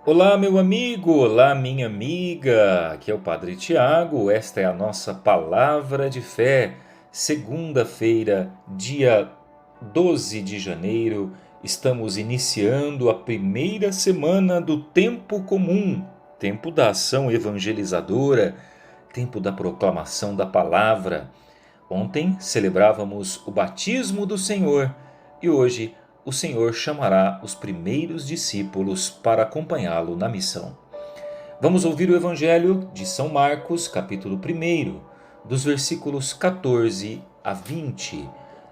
Olá, meu amigo, olá, minha amiga. Aqui é o Padre Tiago. Esta é a nossa palavra de fé. Segunda-feira, dia 12 de janeiro, estamos iniciando a primeira semana do tempo comum, tempo da ação evangelizadora, tempo da proclamação da palavra. Ontem celebrávamos o batismo do Senhor e hoje o Senhor chamará os primeiros discípulos para acompanhá-lo na missão. Vamos ouvir o Evangelho de São Marcos, capítulo 1, dos versículos 14 a 20.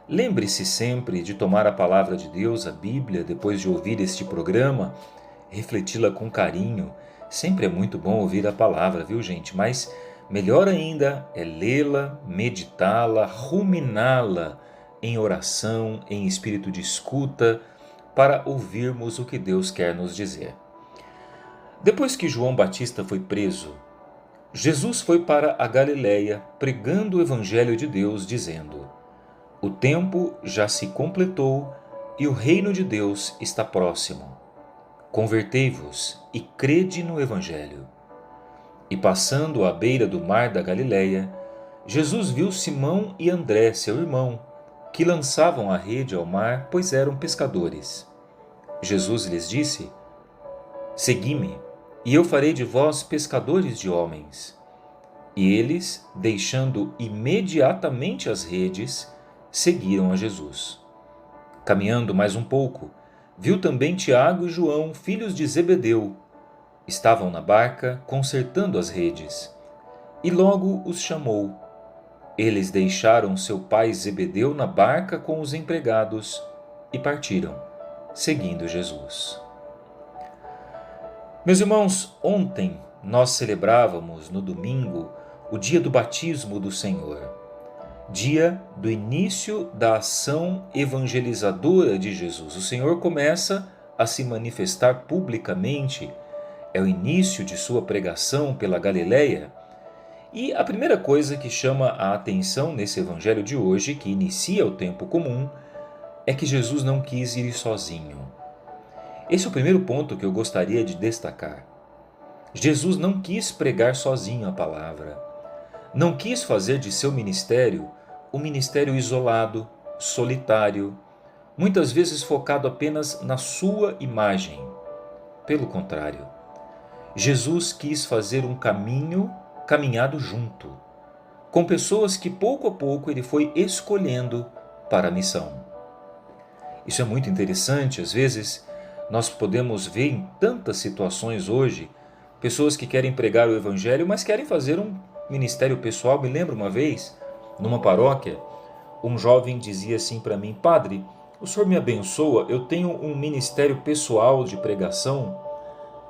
Lembre-se sempre de tomar a palavra de Deus, a Bíblia, depois de ouvir este programa, refleti-la com carinho. Sempre é muito bom ouvir a palavra, viu, gente? Mas melhor ainda é lê-la, meditá-la, ruminá-la em oração, em espírito de escuta, para ouvirmos o que Deus quer nos dizer. Depois que João Batista foi preso, Jesus foi para a Galiléia pregando o evangelho de Deus, dizendo: O tempo já se completou e o reino de Deus está próximo. Convertei-vos e crede no evangelho. E passando à beira do mar da Galiléia, Jesus viu Simão e André, seu irmão, que lançavam a rede ao mar, pois eram pescadores. Jesus lhes disse: Segui-me, e eu farei de vós pescadores de homens. E eles, deixando imediatamente as redes, seguiram a Jesus. Caminhando mais um pouco, viu também Tiago e João, filhos de Zebedeu. Estavam na barca, consertando as redes. E logo os chamou. Eles deixaram seu pai Zebedeu na barca com os empregados e partiram, seguindo Jesus. Meus irmãos, ontem nós celebrávamos no domingo o dia do batismo do Senhor, dia do início da ação evangelizadora de Jesus. O Senhor começa a se manifestar publicamente, é o início de sua pregação pela Galiléia. E a primeira coisa que chama a atenção nesse evangelho de hoje, que inicia o tempo comum, é que Jesus não quis ir sozinho. Esse é o primeiro ponto que eu gostaria de destacar. Jesus não quis pregar sozinho a palavra. Não quis fazer de seu ministério um ministério isolado, solitário, muitas vezes focado apenas na sua imagem. Pelo contrário, Jesus quis fazer um caminhado junto, com pessoas que pouco a pouco ele foi escolhendo para a missão. Isso é muito interessante, às vezes nós podemos ver em tantas situações hoje, pessoas que querem pregar o evangelho, mas querem fazer um ministério pessoal. Me lembro uma vez, numa paróquia, um jovem dizia assim para mim: Padre, o senhor me abençoa, eu tenho um ministério pessoal de pregação.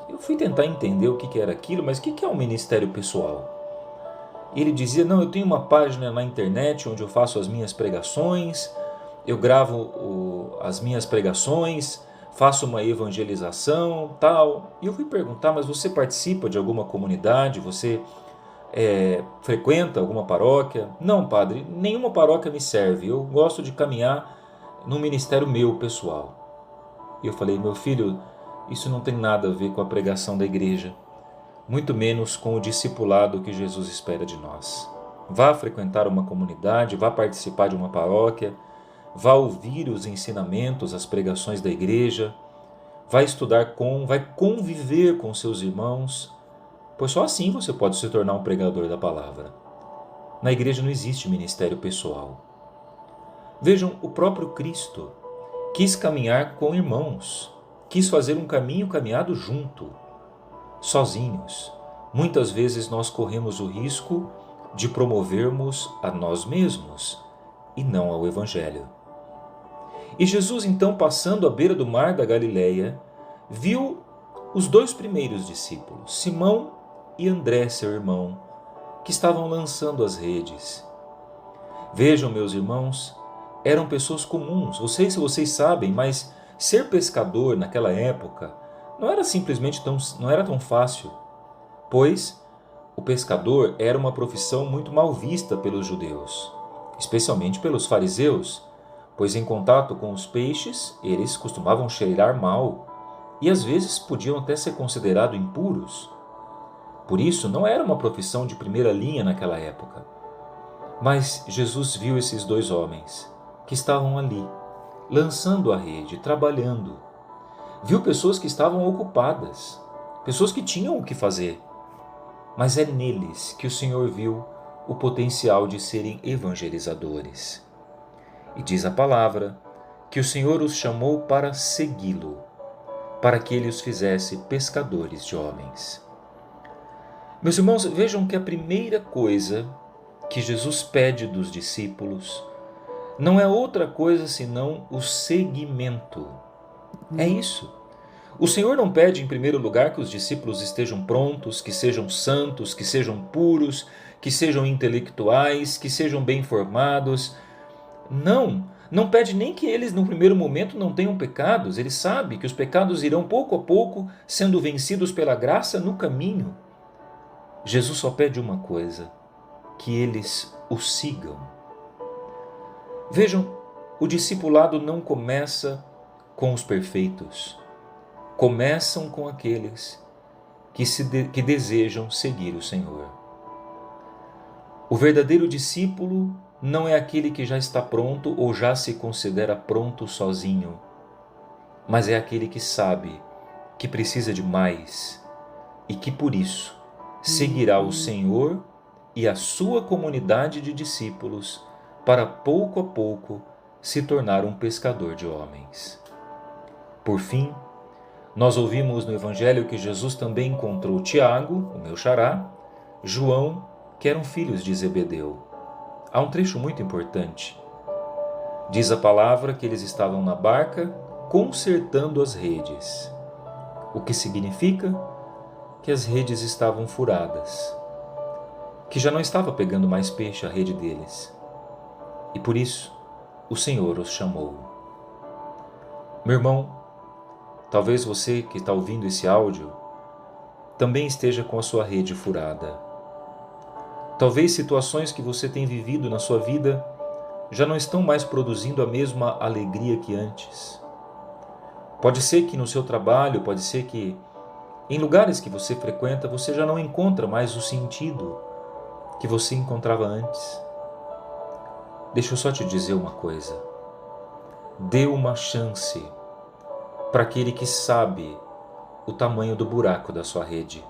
Eu fui tentar entender o que era aquilo, mas o que é um ministério pessoal? E ele dizia: não, eu tenho uma página na internet onde eu faço as minhas pregações, eu gravo as minhas pregações, faço uma evangelização, tal. E eu fui perguntar: mas você participa de alguma comunidade? Você frequenta alguma paróquia? Não, padre, nenhuma paróquia me serve, eu gosto de caminhar num ministério meu pessoal. E eu falei: meu filho, isso não tem nada a ver com a pregação da igreja, muito menos com o discipulado que Jesus espera de nós. Vá frequentar uma comunidade, vá participar de uma paróquia, vá ouvir os ensinamentos, as pregações da igreja, vai conviver com seus irmãos, pois só assim você pode se tornar um pregador da palavra. Na igreja não existe ministério pessoal. Vejam, o próprio Cristo quis caminhar com irmãos, quis fazer um caminhado junto. Sozinhos, muitas vezes nós corremos o risco de promovermos a nós mesmos e não ao Evangelho. E Jesus, então, passando à beira do mar da Galiléia, viu os dois primeiros discípulos, Simão e André, seu irmão, que estavam lançando as redes. Vejam, meus irmãos, eram pessoas comuns. Não sei se vocês sabem, mas ser pescador naquela época não era tão fácil, pois o pescador era uma profissão muito mal vista pelos judeus, especialmente pelos fariseus, pois em contato com os peixes eles costumavam cheirar mal e às vezes podiam até ser considerados impuros. Por isso, não era uma profissão de primeira linha naquela época. Mas Jesus viu esses dois homens que estavam ali, lançando a rede, trabalhando. Viu pessoas que estavam ocupadas, pessoas que tinham o que fazer. Mas é neles que o Senhor viu o potencial de serem evangelizadores. E diz a palavra que o Senhor os chamou para segui-lo, para que ele os fizesse pescadores de homens. Meus irmãos, vejam que a primeira coisa que Jesus pede dos discípulos não é outra coisa senão o seguimento. É isso. O Senhor não pede, em primeiro lugar, que os discípulos estejam prontos, que sejam santos, que sejam puros, que sejam intelectuais, que sejam bem formados. Não pede nem que eles, no primeiro momento, não tenham pecados. Ele sabe que os pecados irão pouco a pouco sendo vencidos pela graça no caminho. Jesus só pede uma coisa: que eles o sigam. Vejam, o discipulado não começa com os perfeitos. Começam com aqueles que desejam seguir o Senhor. O verdadeiro discípulo não é aquele que já está pronto ou já se considera pronto sozinho, mas é aquele que sabe que precisa de mais e que por isso seguirá o Senhor e a sua comunidade de discípulos para pouco a pouco se tornar um pescador de homens. Por fim, nós ouvimos no Evangelho que Jesus também encontrou Tiago, o meu xará, João, que eram filhos de Zebedeu. Há um trecho muito importante. Diz a palavra que eles estavam na barca consertando as redes, o que significa que as redes estavam furadas, que já não estava pegando mais peixe a rede deles. E por isso o Senhor os chamou. Meu irmão, talvez você que está ouvindo esse áudio também esteja com a sua rede furada. Talvez situações que você tem vivido na sua vida já não estão mais produzindo a mesma alegria que antes. Pode ser que no seu trabalho, pode ser que em lugares que você frequenta, você já não encontra mais o sentido que você encontrava antes. Deixa eu só te dizer uma coisa. Dê uma chance para aquele que sabe o tamanho do buraco da sua rede.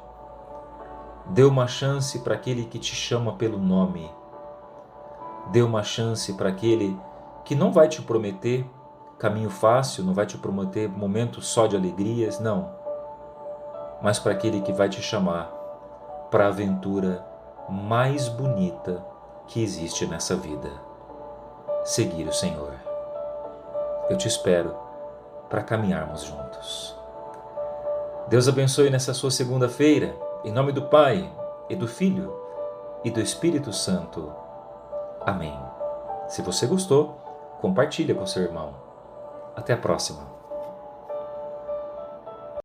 Dê uma chance para aquele que te chama pelo nome. Dê uma chance para aquele que não vai te prometer caminho fácil, não vai te prometer momentos só de alegrias, não. Mas para aquele que vai te chamar para a aventura mais bonita que existe nessa vida. Seguir o Senhor. Eu te espero para caminharmos juntos. Deus abençoe nessa sua segunda-feira, em nome do Pai, e do Filho, e do Espírito Santo. Amém. Se você gostou, compartilha com seu irmão. Até a próxima.